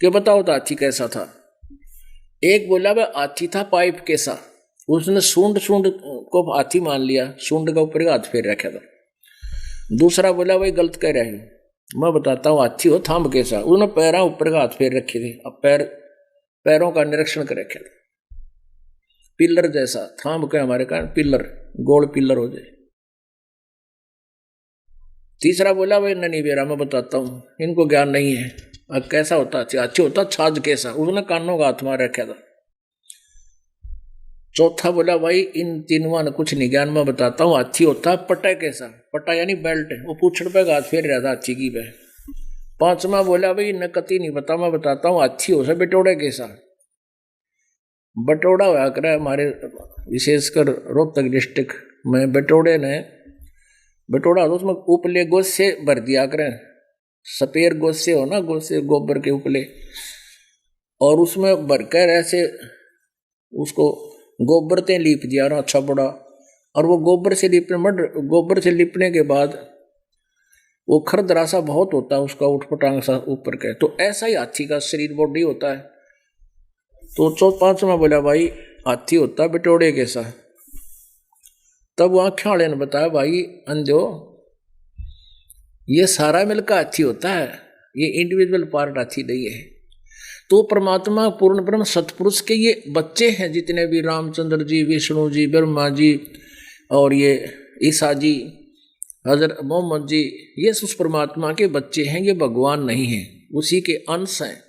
क्यों बताओ तो हाथी कैसा था? एक बोला वह हाथी था पाइप कैसा, उसने सूंड को हाथी मान लिया, सूंड का ऊपर हाथ फेर रखा था। दूसरा बोला वही गलत कह रहे हो, मैं बताता हूँ हाथी हो थाम कैसा, उन्होंने पैरों ऊपर का हाथ फेर रखे थे, अब पैरों का निरीक्षण कर रखे थे, पिलर जैसा थाम के हमारे कारण पिलर, गोल पिलर हो जाए। तीसरा बोला भाई नहीं बेरा मैं बताता हूँ, इनको ज्ञान नहीं है, अब कैसा होता हाथी होता छाछ कैसा, उसने कानों का हाथ मार रखा था। चौथा बोला भाई इन तीनों ने कुछ नहीं ज्ञान, मैं बताता हूँ हाथी होता पटा कैसा, पटा यानी बेल्ट, वो पूछड़ पे हाथ फेर रहा था हाथी की पे। पांचवा बोला भाई न कति नहीं बता, मैं बताता हूँ हाथी हो सा बटोड़े कैसा। बटोड़ा हुआ करे हमारे विशेषकर रोहतक डिस्ट्रिक्ट में बटोड़ा तो उसमें उपले गोश से भर दिया करें, सपेर गोश से हो ना, गोश से गोबर के उपले, और उसमें भरकर ऐसे उसको गोबर से लीप दिया ना अच्छा बड़ा, और वो गोबर से लिपने के बाद वो खरदरासा बहुत होता है उसका, उठपटांग सा ऊपर के, तो ऐसा ही हाथी का शरीर बॉडी होता है। तो पांचवा बोला भाई हाथी होता बटोड़े कैसा। तब वहां ख्याले ने बताया भाई अंजो ये सारा मिलकर हाथी होता है, ये इंडिविजुअल पार्ट हाथी नहीं है। तो परमात्मा पूर्ण ब्रह्म सतपुरुष के ये बच्चे हैं, जितने भी रामचंद्र जी, विष्णु जी, ब्रह्मा जी और ये ईसा जी, हजरत मोहम्मद जी, ये उस परमात्मा के बच्चे हैं, ये भगवान नहीं है, उसी के अंश हैं।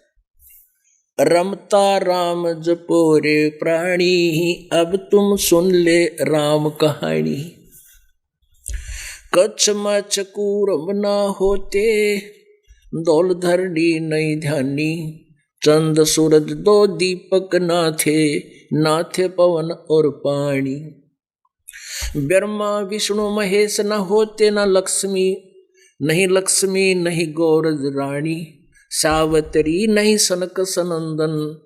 रमता राम जपो रे प्राणी, अब तुम सुन ले राम कहानी। कच्छ मच्छ कूरम न होते, दौल धरनी नहीं ध्यानी। चंद सूरज दो दीपक ना थे पवन और पानी। ब्रह्मा विष्णु महेश न होते, न लक्ष्मी नहीं गौरज रानी। सावतरी नहीं सनक सनंदन,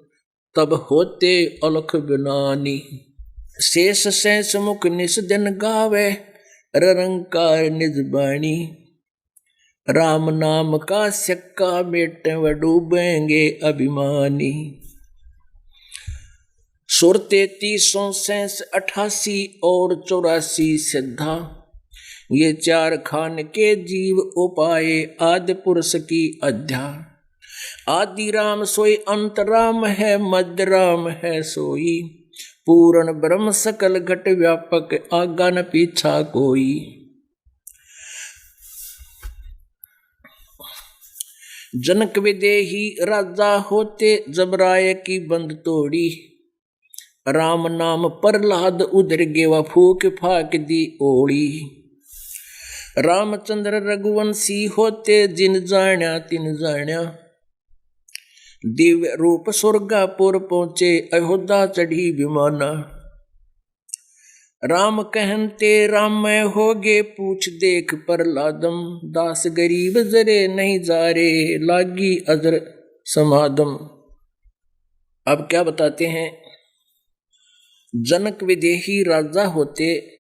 तब होते अलख बिनानी। शेष शेष मुख निस दिन गावे, रंकार निज बाणी। राम नाम का सिक्का मेटे व डूबेंगे अभिमानी। सुर 33 88 और 84 सिद्धा, ये 4 खान के जीव उपाय आदि पुरुष की अध्या। आदि राम सोई अंत राम है, मध्य राम है सोई। पूर्ण ब्रह्म सकल घट व्यापक, आगा न पीछा कोई। जनक विदेही राजा होते, जब राय की बंद तोड़ी। राम नाम प्रहलाद उधर गेवा, फूक फाक दी ओड़ी। रामचंद्र रघुवंशी होते, जिन जाण्या तिन जाण्या। दिव्य रूप स्वर्गापुर पहुंचे, अयोध्या चढ़ी विमाना। राम कहते राममय होगे, पूछ देख प्रहलादम। दास गरीब जरे नहीं जा रे, लागी अजर समादम। अब क्या बताते हैं, जनक विदेही राजा होते,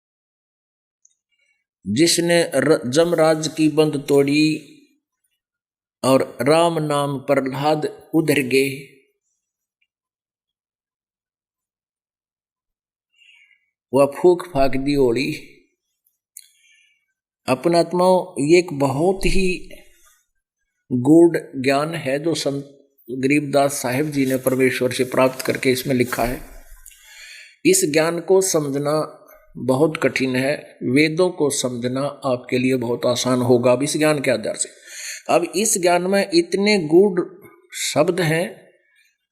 जिसने जमराज की बंद तोड़ी और राम नाम प्रहलाद उधर गए। वह फूक फाक दी होली। अपना आत्माओं, ये एक बहुत ही गूढ़ ज्ञान है जो संत गरीबदास साहिब जी ने परमेश्वर से प्राप्त करके इसमें लिखा है। इस ज्ञान को समझना बहुत कठिन है, वेदों को समझना आपके लिए बहुत आसान होगा अब इस ज्ञान के आधार से। अब इस ज्ञान में इतने गूढ़ शब्द हैं,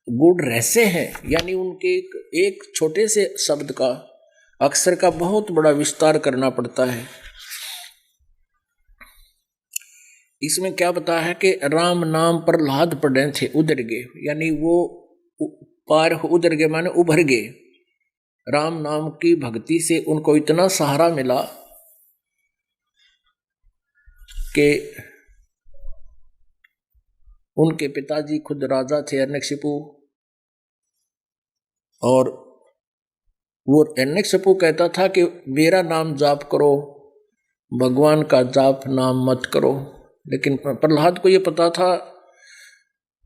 गूढ़ रहस्य हैं, यानी उनके एक छोटे से शब्द का, अक्षर का बहुत बड़ा विस्तार करना पड़ता है। इसमें क्या बता है कि राम नाम प्रहलाद पढ़े थे उधर गए, यानी वो पार उधर गए माने उभर गए। राम नाम की भक्ति से उनको इतना सहारा मिला कि उनके पिताजी खुद राजा थे हिरण्यकशिपु, और वो हिरण्यकशिपु कहता था कि मेरा नाम जाप करो, भगवान का जाप नाम मत करो। लेकिन प्रहलाद को ये पता था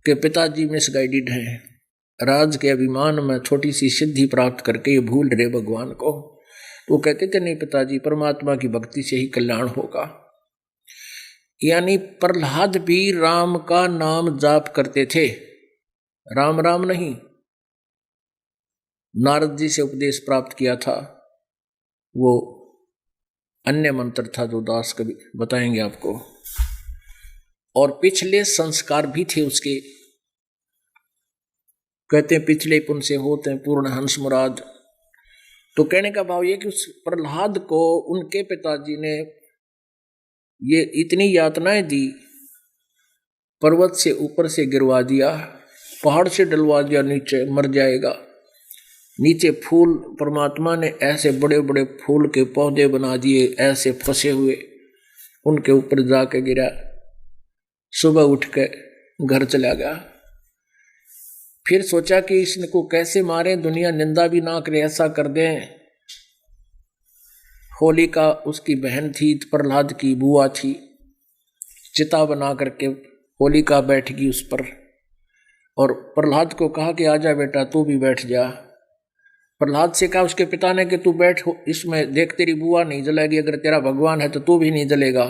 कि पिताजी मिसगाइडेड हैं, राज के अभिमान में छोटी सी सिद्धि प्राप्त करके ये भूल रहे भगवान को। तो वो कहते थे नहीं पिताजी, परमात्मा की भक्ति से ही कल्याण होगा। यानी प्रहलाद भी राम का नाम जाप करते थे, राम राम नहीं। नारद जी से उपदेश प्राप्त किया था, वो अन्य मंत्र था जो दास कभी बताएंगे आपको, और पिछले संस्कार भी थे उसके। कहते हैं पिछले पुण्य से होते हैं पूर्ण हंस मुराद। तो कहने का भाव ये कि उस प्रहलाद को उनके पिताजी ने ये इतनी यातनाएं दी, पर्वत से ऊपर से गिरवा दिया, पहाड़ से डलवा दिया, नीचे मर जाएगा। नीचे फूल परमात्मा ने ऐसे बड़े बड़े फूल के पौधे बना दिए, ऐसे फंसे हुए, उनके ऊपर जाके गिरा। सुबह उठ के घर चला गया। फिर सोचा कि इसको कैसे मारे, दुनिया निंदा भी ना करे, ऐसा कर दें। होलिका उसकी बहन थी, प्रहलाद की बुआ थी। चिता बना करके होलिका बैठ गई उस पर, और प्रहलाद को कहा कि आजा बेटा तू भी बैठ जा। प्रहलाद से कहा उसके पिता ने कि तू बैठ इसमें, देख तेरी बुआ नहीं जलेगी, अगर तेरा भगवान है तो तू भी नहीं जलेगा।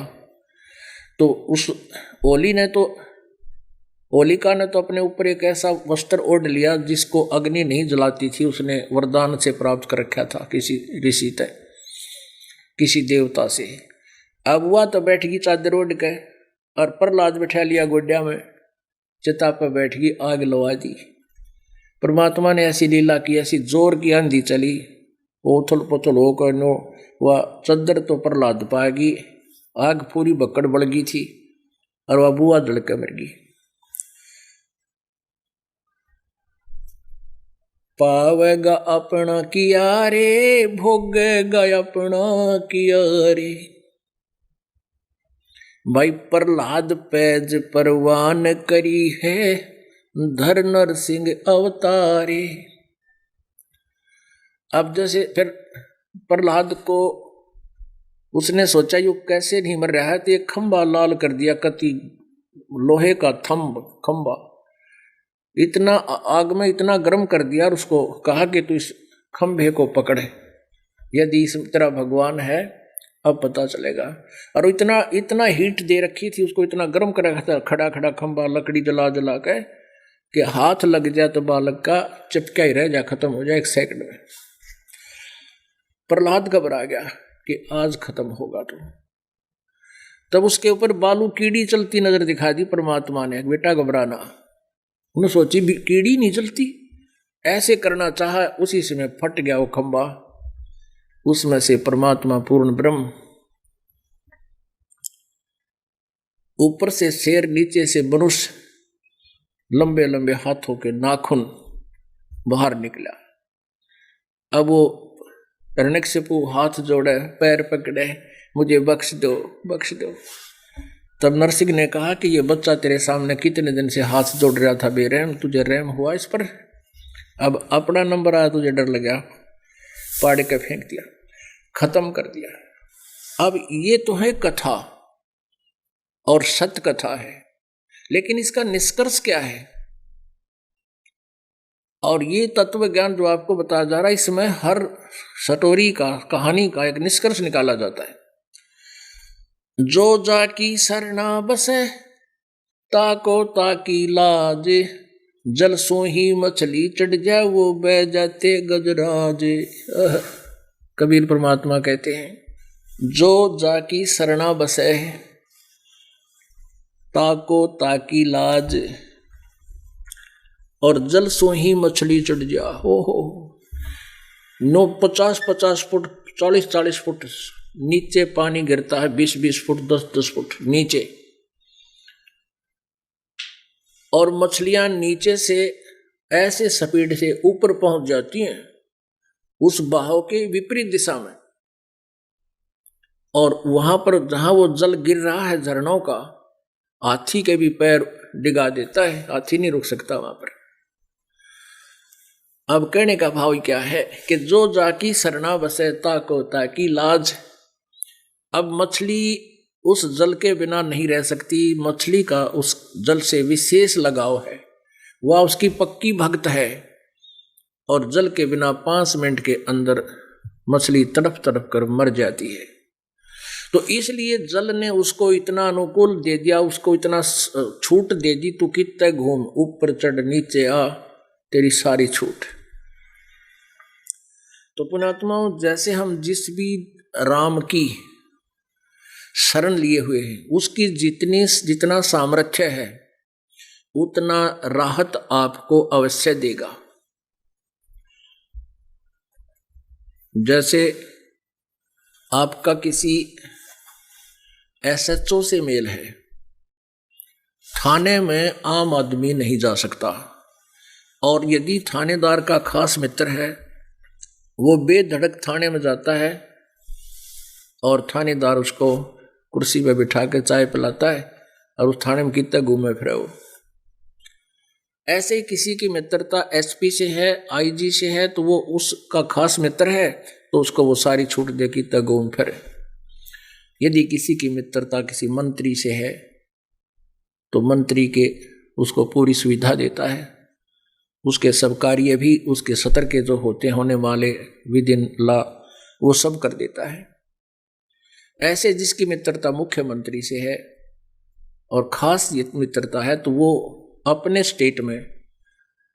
तो उस होलिका ने तो अपने ऊपर एक ऐसा वस्त्र ओढ़ लिया जिसको अग्नि नहीं जलाती थी, उसने वरदान से प्राप्त कर रखा था किसी ऋषि से, किसी देवता से। अब हुआ तो बैठ गई चादर ओढ़ के, और प्रहलाद बैठा लिया गोड्या में, चिता पर बैठ गई, आग लगा दी। परमात्मा ने ऐसी लीला की, ऐसी जोर की आंधी चली, उथल पुथल होकर नो वह चादर तो प्रहलाद पाएगी, आग पूरी बकड़ बढ़ गई थी, और वह बुआ जल के मर गई। पावेगा अपना किया रे, भोगेगा अपना किया रे। भाई प्रहलाद पैज परवान करी है, धर नर सिंह अवतारे। अब जैसे फिर प्रहलाद को उसने सोचा यू कैसे नहीं मर रहा है, तो एक खंबा लाल कर दिया, कति लोहे का खंबा, इतना आग में इतना गर्म कर दिया, और उसको कहा कि तू इस खंभे को पकड़े, यदि इस तरह भगवान है अब पता चलेगा। और इतना हीट दे रखी थी उसको, इतना गर्म कर रखा था, खड़ा खड़ा खंभा लकड़ी जला जला के कि हाथ लग जाए तो बालक का चिपका ही रह जाए, खत्म हो जाए 1 सेकंड में। प्रहलाद घबरा गया कि आज खत्म होगा। तो तब उसके ऊपर बालू कीड़ी चलती नजर दिखा दी परमात्मा ने, बेटा घबराना। उन्होंने सोची कीड़ी नहीं चलती, ऐसे करना चाहा, उसी समय फट गया वो खंबा, उसमें से परमात्मा पूर्ण ब्रह्म, ऊपर से शेर, नीचे से मनुष्य, लंबे लंबे हाथों के नाखून बाहर निकला। अब वो हिरण्यकशिपु हाथ जोड़े, पैर पकड़े, मुझे बख्श दो बख्श दो। तब नरसिंह ने कहा कि ये बच्चा तेरे सामने कितने दिन से हाथ जोड़ रहा था बेरहम, तुझे रहम हुआ इस पर? अब अपना नंबर आया, तुझे डर लगा, पाड़ के फेंक दिया, खत्म कर दिया। अब ये तो है कथा और सत्य कथा है, लेकिन इसका निष्कर्ष क्या है? और ये तत्व ज्ञान जो आपको बताया जा रहा है, इसमें हर स्टोरी का, कहानी का एक निष्कर्ष निकाला जाता है। जो जाकी सरना बसे ताको ताकी लाज, जल सो ही मछली चढ़ जाए वो बह जाते गजराज। कबीर परमात्मा कहते हैं, जो जाकी सरना बसे ताको ताकी लाज, और जल सो ही मछली चढ़ जा। हो 50-50 फुट, 40-40 फुट नीचे पानी गिरता है, 20-20 फुट, 10-10 फुट नीचे, और मछलियां नीचे से ऐसे स्पीड से ऊपर पहुंच जाती हैं उस बहाव के विपरीत दिशा में, और वहां पर जहां वो जल गिर रहा है झरनों का, हाथी के भी पैर डिगा देता है, हाथी नहीं रुक सकता वहां पर। अब कहने का भाव क्या है कि जो जाकी सरना बसे ताको ताकी लाज। अब मछली उस जल के बिना नहीं रह सकती, मछली का उस जल से विशेष लगाव है, वह उसकी पक्की भक्त है, और जल के बिना 5 मिनट के अंदर मछली तड़प तड़प कर मर जाती है। तो इसलिए जल ने उसको इतना अनुकूल दे दिया, उसको इतना छूट दे दी, तू कितने घूम, ऊपर चढ़ नीचे आ, तेरी सारी छूट। तो पुण्यात्माओं, जैसे हम जिस भी राम की शरण लिए हुए हैं, उसकी जितना सामर्थ्य है उतना राहत आपको अवश्य देगा। जैसे आपका किसी SHO से मेल है, थाने में आम आदमी नहीं जा सकता, और यदि थानेदार का खास मित्र है, वो बेधड़क थाने में जाता है और थानेदार उसको कुर्सी पे बिठा के चाय पिलाता है, और उस थाने में कितना घूमे फिरे वो। ऐसे ही किसी की मित्रता SP से है, IG से है, तो वो उसका खास मित्र है, तो उसको वो सारी छूट दे कि तक घूम फिरे। यदि किसी की मित्रता किसी मंत्री से है, तो मंत्री के उसको पूरी सुविधा देता है, उसके सब कार्य भी उसके सत्र के जो होने वाले विद इन लॉ वो सब कर देता है। ऐसे जिसकी मित्रता मुख्यमंत्री से है और खास मित्रता है, तो वो अपने स्टेट में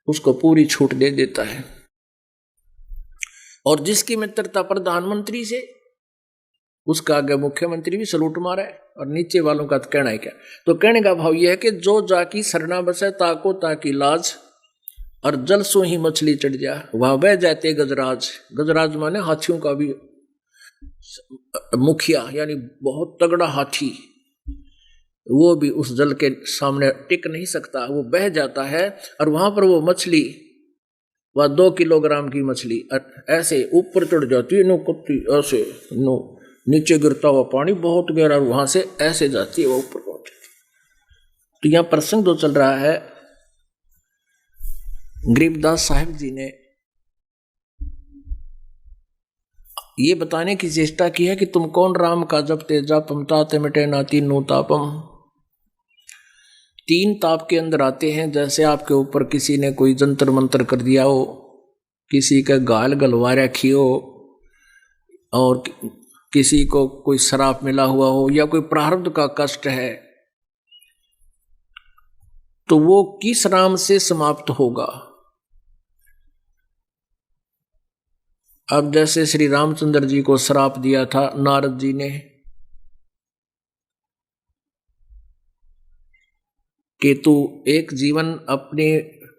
उसको पूरी छूट दे देता है, और जिसकी मित्रता प्रधानमंत्री से, उसका आगे मुख्यमंत्री भी सलूट मारा है, और नीचे वालों का तो कहना है क्या। तो कहने का भाव यह है कि जो जाकी सरना बसे ताको ताकी लाज, और जल सो ही मछली चढ़ जा वहां बह जाते गजराज। गजराज माने हाथियों का भी मुखिया, यानी बहुत तगड़ा हाथी, वो भी उस जल के सामने टिक नहीं सकता, वो बह जाता है, और वहां पर वो मछली, वह 2 किलोग्राम की मछली ऐसे ऊपर चढ़ जाती है, नो कुत्ती ऐसे, नो नीचे गिरता हुआ पानी बहुत गहरा, वहां से ऐसे जाती है, वो ऊपर पहुंच जाती। तो यहां प्रसंग जो चल रहा है, गरीबदास साहिब जी ने ये बताने की चेष्टा की है कि तुम कौन राम का जपते जापम ताते मिटे ना तीनों तापम। 3 ताप के अंदर आते हैं, जैसे आपके ऊपर किसी ने कोई जंतर मंत्र कर दिया हो, किसी का गाल गलवा रखी हो, और किसी को कोई श्राप मिला हुआ हो, या कोई प्रारब्ध का कष्ट है, तो वो किस नाम से समाप्त होगा। अब जैसे श्री रामचंद्र जी को श्राप दिया था नारद जी ने कि तू एक जीवन अपने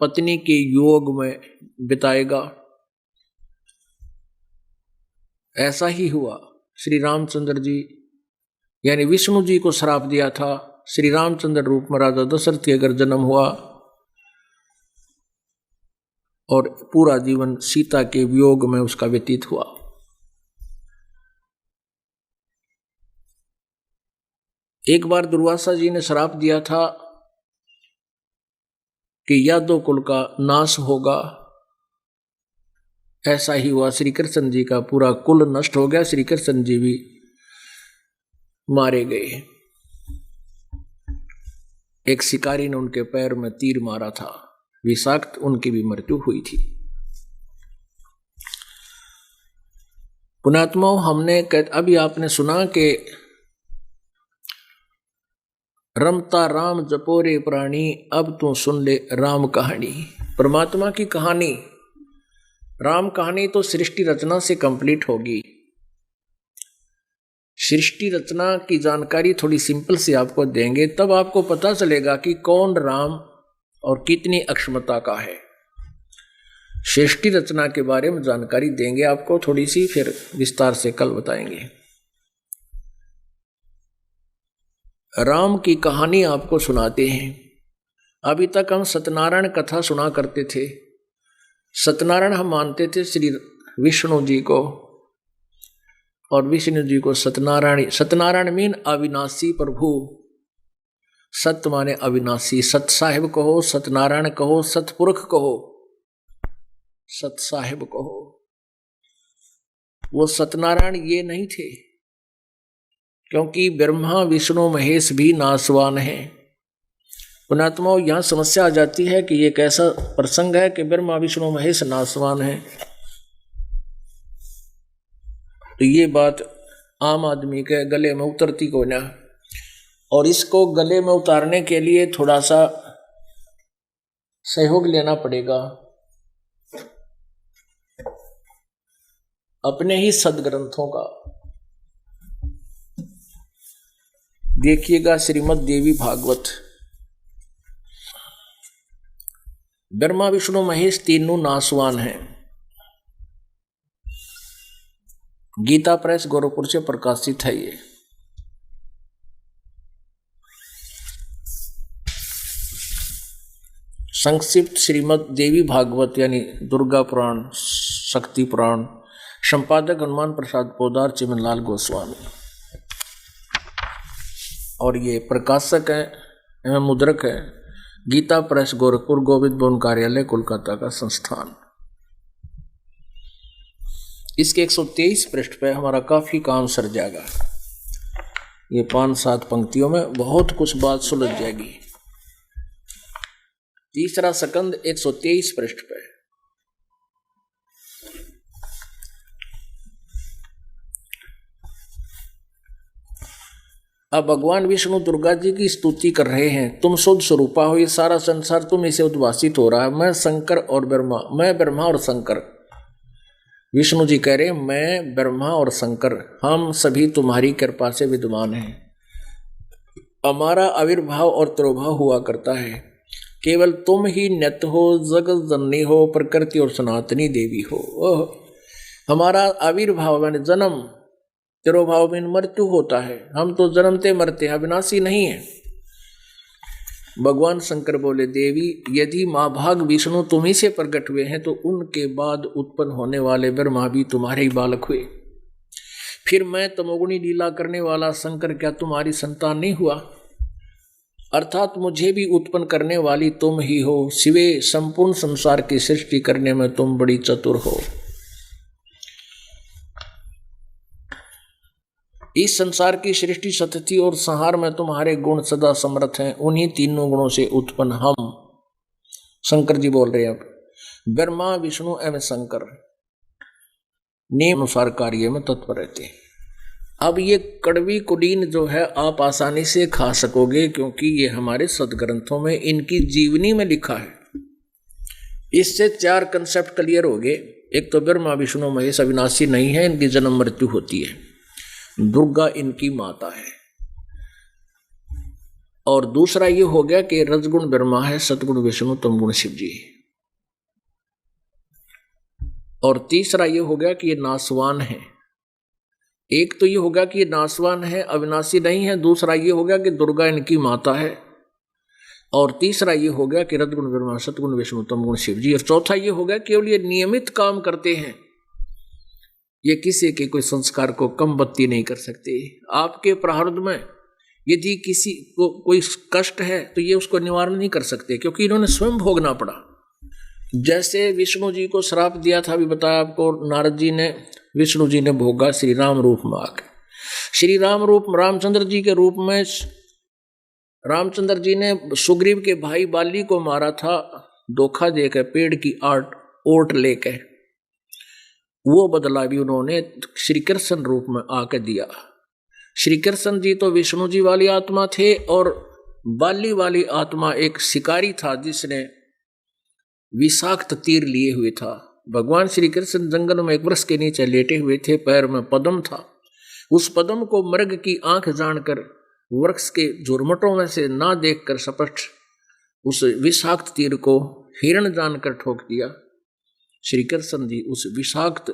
पत्नी के योग में बिताएगा, ऐसा ही हुआ। श्री रामचंद्र जी यानी विष्णु जी को श्राप दिया था, श्री रामचंद्र रूप में राजा दशरथ के अगर जन्म हुआ, और पूरा जीवन सीता के वियोग में उसका व्यतीत हुआ। एक बार दुर्वासा जी ने श्राप दिया था कि यादव कुल का नाश होगा, ऐसा ही हुआ। श्री कृष्ण जी का पूरा कुल नष्ट हो गया, श्री कृष्ण जी भी मारे गए। एक शिकारी ने उनके पैर में तीर मारा था, विषाक्त, उनकी भी मृत्यु हुई थी। पुणात्माओं, हमने अभी आपने सुना कि रमता राम जपोरे प्राणी, अब तू सुन ले राम कहानी। परमात्मा की कहानी, राम कहानी तो सृष्टि रचना से कंप्लीट होगी। सृष्टि रचना की जानकारी थोड़ी सिंपल से आपको देंगे, तब आपको पता चलेगा कि कौन राम और कितनी अक्षमता का है। सृष्टि रचना के बारे में जानकारी देंगे आपको थोड़ी सी, फिर विस्तार से कल बताएंगे। राम की कहानी आपको सुनाते हैं। अभी तक हम सत्यनारायण कथा सुना करते थे। सत्यनारायण हम मानते थे श्री विष्णु जी को, और विष्णु जी को सत्यनारायण। सत्यनारायण मीन अविनाशी प्रभु। सत्य माने अविनाशी, सत साहिब कहो, सत्यनारायण कहो, सतपुरख कहो, सत साहिब कहो। वो सत्यनारायण ये नहीं थे, क्योंकि ब्रह्मा विष्णु महेश भी नासवान हैं। पुणात्माओं, यहां समस्या आ जाती है कि ये कैसा प्रसंग है कि ब्रह्मा विष्णु महेश नासवान हैं। तो ये बात आम आदमी के गले में उतरती को ना, और इसको गले में उतारने के लिए थोड़ा सा सहयोग लेना पड़ेगा अपने ही सदग्रंथों का। देखिएगा श्रीमद् देवी भागवत। ब्रह्मा विष्णु महेश तीनों नासवान हैं। गीता प्रेस गोरखपुर से प्रकाशित है। ये संक्षिप्त श्रीमद् देवी भागवत यानी दुर्गा पुराण, शक्ति पुराण, संपादक हनुमान प्रसाद पोदार, चिमनलाल गोस्वामी, और ये प्रकाशक है एवं मुद्रक है गीता प्रेस गोरखपुर, गोविंद भवन कार्यालय, कोलकाता का संस्थान। इसके 123 पृष्ठ पे हमारा काफी काम सर जाएगा। ये 5-7 पंक्तियों में बहुत कुछ बात सुलझ जाएगी। तीसरा सकंद 123 पृष्ठ पे। अब भगवान विष्णु दुर्गा जी की स्तुति कर रहे हैं। तुम शुद्ध स्वरूपा हो, ये सारा संसार तुम इसे उद्भासित हो रहा है। मैं शंकर और ब्रह्मा, मैं ब्रह्मा और शंकर। विष्णु जी कह रहे हैं मैं ब्रह्मा और शंकर, हम सभी तुम्हारी कृपा से विद्यमान हैं। हमारा आविर्भाव और तिरोभाव हुआ करता है। केवल तुम ही नित्य हो, जगत जननी हो, प्रकृति और सनातनी देवी हो। हमारा आविर्भाव यानी जन्म, तिरोभाव में मृत्यु होता है। हम तो जन्मते मरते हैं, अविनाशी नहीं है। भगवान शंकर बोले देवी, यदि महाभाग विष्णु तुम ही से प्रकट हुए हैं तो उनके बाद उत्पन्न होने वाले ब्रह्मा भी तुम्हारे ही बालक हुए। फिर मैं तमोगुणी लीला करने वाला शंकर क्या तुम्हारी संतान नहीं हुआ? अर्थात मुझे भी उत्पन्न करने वाली तुम ही हो। शिवे, संपूर्ण संसार की सृष्टि करने में तुम बड़ी चतुर हो। इस संसार की सृष्टि, सतति और संहार में तुम्हारे गुण सदा समर्थ हैं। उन्हीं तीनों गुणों से उत्पन्न हम, शंकर जी बोल रहे हैं। अब ब्रह्मा विष्णु एवं शंकर नियम अनुसार कार्य में तत्पर रहते हैं। अब ये कड़वी कुलीन जो है आप आसानी से खा सकोगे, क्योंकि ये हमारे सदग्रंथों में इनकी जीवनी में लिखा है। इससे 4 कंसेप्ट क्लियर हो गए। एक तो ब्रह्मा विष्णु महेश अविनाशी नहीं है, इनकी जन्म मृत्यु होती है। दुर्गा इनकी माता है। और दूसरा ये हो गया कि रजगुण ब्रह्मा है, सतगुण विष्णु, तमगुण शिव जी। और तीसरा ये हो गया कि ये नासवान है। एक तो ये हो गया कि ये नासवान है, अविनाशी नहीं है। दूसरा ये हो गया कि दुर्गा इनकी माता है। और तीसरा ये हो गया कि रजगुण ब्रह्मा, सतगुण विष्णु, तमगुण शिव जी। और चौथा ये हो गया केवल ये नियमित काम करते हैं। ये किसी के कोई संस्कार को कम बत्ती नहीं कर सकते। आपके प्रारब्ध में यदि किसी को कोई कष्ट है तो ये उसको निवारण नहीं कर सकते, क्योंकि इन्होंने स्वयं भोगना पड़ा। जैसे विष्णु जी को श्राप दिया था, अभी बताया आपको, नारद जी ने, विष्णु जी ने भोगा श्री राम रूप में आकर। श्री राम रूप रामचंद्र जी के रूप में रामचंद्र जी ने सुग्रीव के भाई बाली को मारा था, धोखा देकर पेड़ की ओट लेके। वो बदला भी उन्होंने श्री कृष्ण रूप में आकर दिया। श्री कृष्ण जी तो विष्णु जी वाली आत्मा थे और बाली वाली आत्मा एक शिकारी था जिसने विषाक्त तीर लिए हुए था। भगवान श्री कृष्ण जंगल में एक वृक्ष के नीचे लेटे हुए थे, पैर में पद्म था। उस पद्म को मृग की आंख जानकर वृक्ष के झुरमुटों में से ना देखकर स्पष्ट उस विषाक्त तीर को हिरण जानकर ठोक दिया। श्री कृष्ण जी उस विषाक्त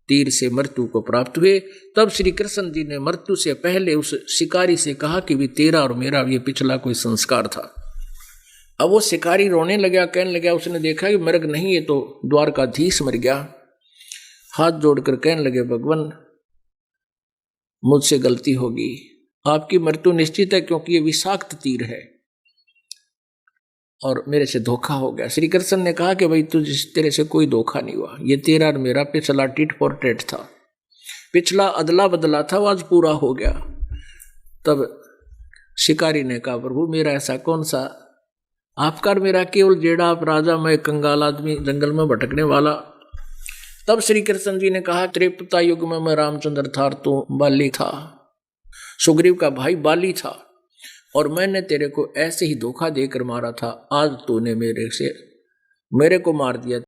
तीर से मृत्यु को प्राप्त हुए। तब श्री कृष्ण जी ने मृत्यु से पहले उस शिकारी से कहा कि भी तेरा और मेरा ये पिछला कोई संस्कार था। अब वो शिकारी रोने लगा, कहने लगा, उसने देखा कि मृग नहीं, ये तो द्वारकाधीश मर गया। हाथ जोड़कर कहने लगे, भगवान मुझसे गलती होगी, आपकी मृत्यु निश्चित है क्योंकि ये विषाक्त तीर है और मेरे से धोखा हो गया। श्री कृष्ण ने कहा कि भाई तेरे से कोई धोखा नहीं हुआ, ये तेरा और मेरा पिछला टिट फॉर टेट था, पिछला अदला बदला था, वो आज पूरा हो गया। तब शिकारी ने कहा, प्रभु मेरा ऐसा कौन सा, आपका और मेरा केवल जेड़ा, आप राजा, मैं कंगाल आदमी जंगल में भटकने वाला। तब श्री कृष्ण जी ने कहा, त्रेता युग में मैं रामचंद्र था, तो बाली था, सुग्रीव का भाई बाली था और मैंने तेरे को ऐसे ही धोखा देकर मारा था। आज तूने मेरे को मार दिया।